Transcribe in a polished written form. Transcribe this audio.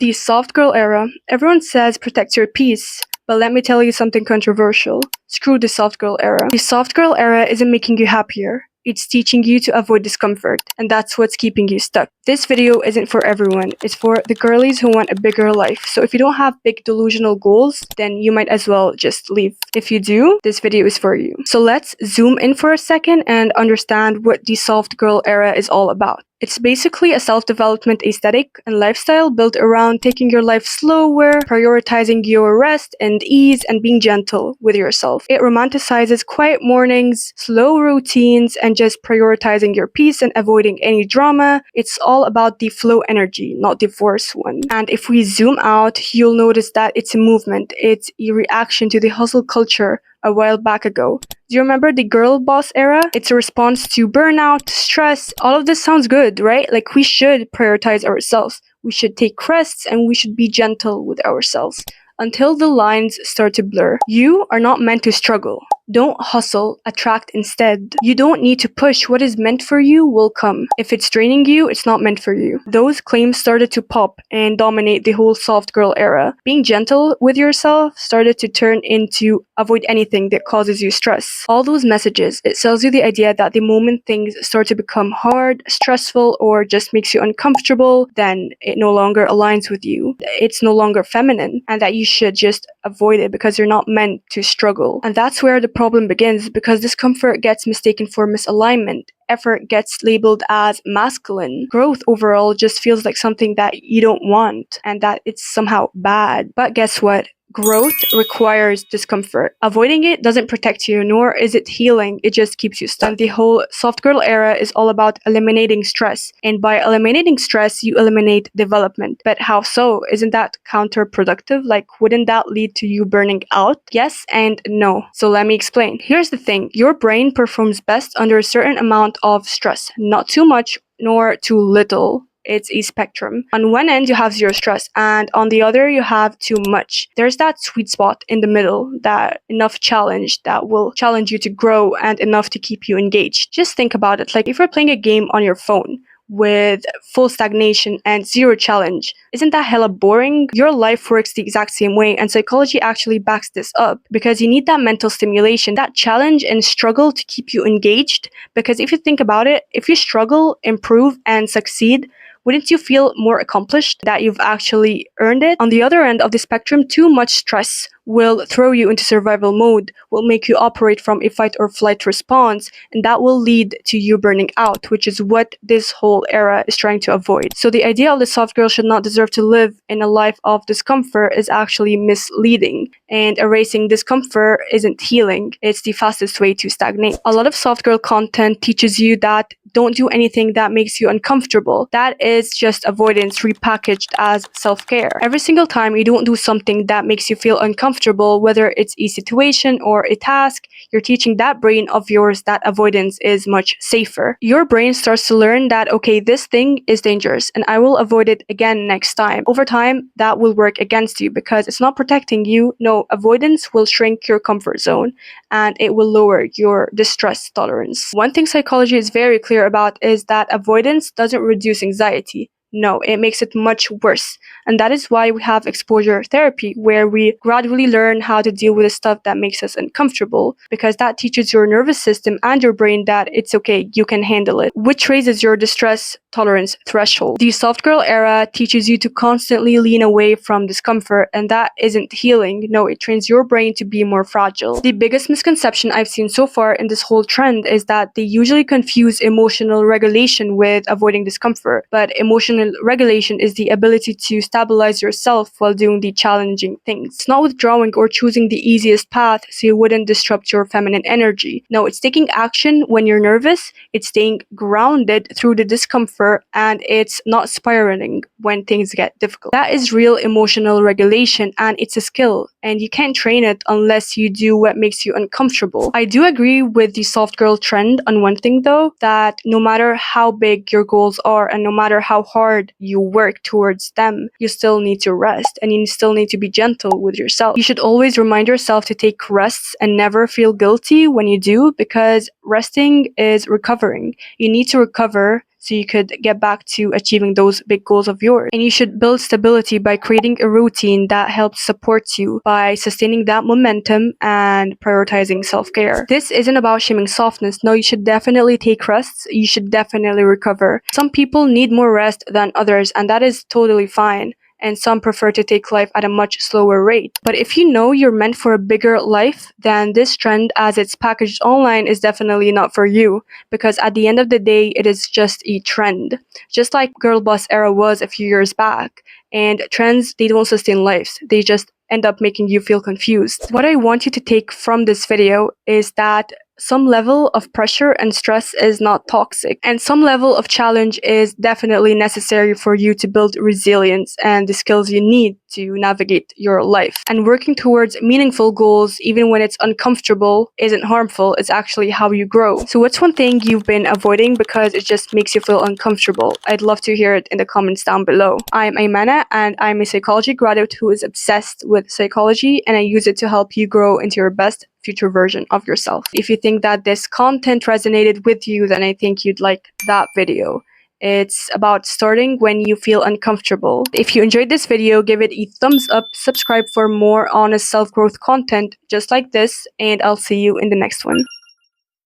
The soft girl era. Everyone says protect your peace, but let me tell you something controversial. Screw the soft girl era. The soft girl era isn't making you happier. It's teaching you to avoid discomfort, and that's what's keeping you stuck. This video isn't for everyone. It's for the girlies who want a bigger life. So if you don't have big delusional goals, then you might as well just leave. If you do, this video is for you. So let's zoom in for a second and understand what the soft girl era is all about. It's basically a self-development aesthetic and lifestyle built around taking your life slower, prioritizing your rest and ease, and being gentle with yourself. It romanticizes quiet mornings, slow routines, and just prioritizing your peace and avoiding any drama. It's all about the flow energy, not the force one. And if we zoom out, you'll notice that it's a movement. It's a reaction to the hustle culture a while back ago. Do you remember the girl boss era? It's a response to burnout, stress. All of this sounds good, right? Like we should prioritize ourselves. We should take rests and we should be gentle with ourselves until the lines start to blur. You are not meant to struggle. Don't hustle, attract instead. You don't need to push. What is meant for you will come. If it's draining you, it's not meant for you. Those claims started to pop and dominate the whole soft girl era. Being gentle with yourself started to turn into avoid anything that causes you stress. All those messages, it sells you the idea that the moment things start to become hard, stressful, or just makes you uncomfortable, then it no longer aligns with you. It's no longer feminine, and that you should just avoid it because you're not meant to struggle. And that's where the problem begins, because discomfort gets mistaken for misalignment. Effort gets labeled as masculine. Growth overall just feels like something that you don't want and that it's somehow bad. But guess what? Growth requires discomfort. Avoiding it doesn't protect you, nor is it healing. It just keeps you stuck. The whole soft girl era is all about eliminating stress. And by eliminating stress, you eliminate development. But how so? Isn't that counterproductive? Like, wouldn't that lead to you burning out? Yes and no. So let me explain. Here's the thing. Your brain performs best under a certain amount of stress. Not too much, nor too little. It's a spectrum. On one end, you have zero stress, and on the other, you have too much. There's that sweet spot in the middle, that enough challenge that will challenge you to grow and enough to keep you engaged. Just think about it. Like if you're playing a game on your phone with full stagnation and zero challenge, isn't that hella boring? Your life works the exact same way, and psychology actually backs this up, because you need that mental stimulation, that challenge and struggle to keep you engaged. Because if you think about it, if you struggle, improve, and succeed, wouldn't you feel more accomplished that you've actually earned it? On the other end of the spectrum, too much stress will throw you into survival mode, will make you operate from a fight or flight response, and that will lead to you burning out, which is what this whole era is trying to avoid. So the idea of the soft girl should not deserve to live in a life of discomfort is actually misleading, and erasing discomfort isn't healing. It's the fastest way to stagnate. A lot of soft girl content teaches you that don't do anything that makes you uncomfortable. That is just avoidance repackaged as self-care. Every single time you don't do something that makes you feel uncomfortable, whether it's a situation or a task, you're teaching that brain of yours that avoidance is much safer. Your brain starts to learn that, okay, this thing is dangerous and I will avoid it again next time. Over time, that will work against you because it's not protecting you. No, avoidance will shrink your comfort zone and it will lower your distress tolerance. One thing psychology is very clear about is that avoidance doesn't reduce anxiety. No, it makes it much worse. And that is why we have exposure therapy, where we gradually learn how to deal with the stuff that makes us uncomfortable, because that teaches your nervous system and your brain that it's okay, you can handle it, which raises your distress tolerance threshold. The soft girl era teaches you to constantly lean away from discomfort, and that isn't healing. No, it trains your brain to be more fragile. The biggest misconception I've seen so far in this whole trend is that they usually confuse emotional regulation with avoiding discomfort, but emotional regulation is the ability to stabilize yourself while doing the challenging things. It's not withdrawing or choosing the easiest path so you wouldn't disrupt your feminine energy. No, it's taking action when you're nervous, it's staying grounded through the discomfort, and it's not spiraling when things get difficult. That is real emotional regulation, and it's a skill, and you can't train it unless you do what makes you uncomfortable. I do agree with the soft girl trend on one thing though, that no matter how big your goals are and no matter how hard you work towards them, you still need to rest and you still need to be gentle with yourself. You should always remind yourself to take rests and never feel guilty when you do, because resting is recovering. You need to recover so you could get back to achieving those big goals of yours. And you should build stability by creating a routine that helps support you by sustaining that momentum and prioritizing self-care. This isn't about shaming softness. No, you should definitely take rests. You should definitely recover. Some people need more rest than others, and that is totally fine. And some prefer to take life at a much slower rate. But if you know you're meant for a bigger life, then this trend, as it's packaged online, is definitely not for you, because at the end of the day, it is just a trend. Just like girl boss era was a few years back. And trends, they don't sustain lives. They just end up making you feel confused. What I want you to take from this video is that some level of pressure and stress is not toxic, and some level of challenge is definitely necessary for you to build resilience and the skills you need to navigate your life. And working towards meaningful goals, even when it's uncomfortable, isn't harmful. It's actually how you grow. So what's one thing you've been avoiding because it just makes you feel uncomfortable? I'd love to hear it in the comments down below. I'm Aymana, and I'm a psychology graduate who is obsessed with psychology, and I use it to help you grow into your best future version of yourself. If you think that this content resonated with you, then I think you'd like that video. It's about starting when you feel uncomfortable. If you enjoyed this video, give it a thumbs up, subscribe for more honest self-growth content just like this, and I'll see you in the next one.